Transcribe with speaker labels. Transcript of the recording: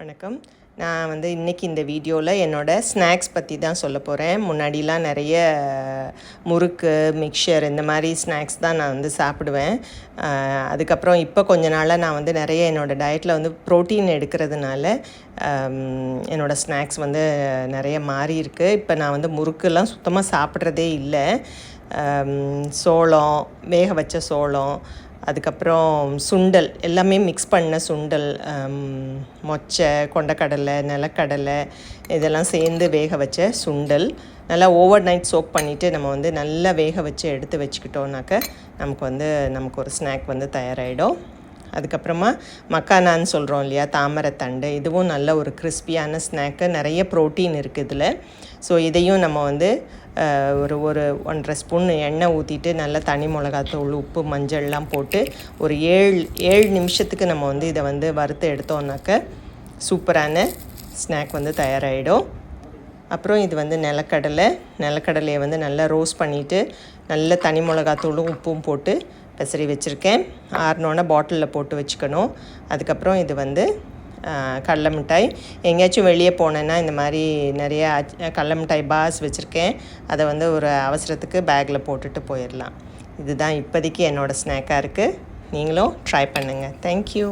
Speaker 1: வணக்கம். நான் வந்து இன்றைக்கி இந்த வீடியோவில் என்னோடய ஸ்நாக்ஸ் பற்றி தான் சொல்ல போகிறேன். முன்னாடிலாம் நிறைய முறுக்கு, மிக்சர் இந்த மாதிரி ஸ்நாக்ஸ் தான் நான் வந்து சாப்பிடுவேன். அதுக்கப்புறம் இப்போ கொஞ்ச நாளாக நான் வந்து நிறைய என்னோடய டயட்டில் வந்து ப்ரோட்டீன் எடுக்கிறதுனால என்னோடய ஸ்நாக்ஸ் வந்து நிறைய மாறி இருக்குது. இப்போ நான் வந்து முறுக்கெல்லாம் சுத்தமாக சாப்பிட்றதே இல்லை. சோளம், வேக வச்ச சோளம், அதுக்கப்புறம் சுண்டல், எல்லாமே மிக்ஸ் பண்ண சுண்டல், மொச்சை, கொண்டக்கடலை, நிலக்கடலை இதெல்லாம் சேர்ந்து வேக வச்ச சுண்டல் நல்லா ஓவர் நைட் சோக் பண்ணிவிட்டு நம்ம வந்து நல்லா வேக வச்சு எடுத்து வச்சுக்கிட்டோன்னாக்க நமக்கு ஒரு ஸ்நாக் வந்து தயாராகிடும். அதுக்கப்புறமா மக்கானான்னு சொல்கிறோம் இல்லையா, தாமரைத்தண்டு, இதுவும் நல்ல ஒரு கிறிஸ்பியான ஸ்நாக்கு. நிறைய ப்ரோட்டீன் இருக்குது இதில். ஸோ இதையும் நம்ம வந்து ஒரு 1.5 ஸ்பூன் எண்ணெய் ஊற்றிட்டு நல்லா தனி மிளகாத்தூள், உப்பு, மஞ்சள்லாம் போட்டு ஒரு 7 நிமிஷத்துக்கு நம்ம வந்து இதை வந்து வறுத்து எடுத்தோம்னாக்க சூப்பரான ஸ்நாக் வந்து தயாராகிடும். அப்புறம் இது வந்து நிலக்கடலையை வந்து நல்லா ரோஸ்ட் பண்ணிவிட்டு நல்ல தனி மிளகாத்தூளும் உப்பும் போட்டு பெசரி வச்சுருக்கேன். ஆறினோன்னா பாட்டிலில் போட்டு வச்சுக்கணும். அதுக்கப்புறம் இது வந்து கடலை மிட்டாய். எங்கேயாச்சும் வெளியே போனேன்னா இந்த மாதிரி நிறைய கடலை மிட்டாய் பார்ஸ் வச்சுருக்கேன். அதை வந்து ஒரு அவசரத்துக்கு பேக்கில் போட்டுட்டு போயிடலாம். இதுதான் இப்போதைக்கு என்னோடய ஸ்நாக்காக இருக்குது. நீங்களும் ட்ரை பண்ணுங்கள். தேங்க்யூ.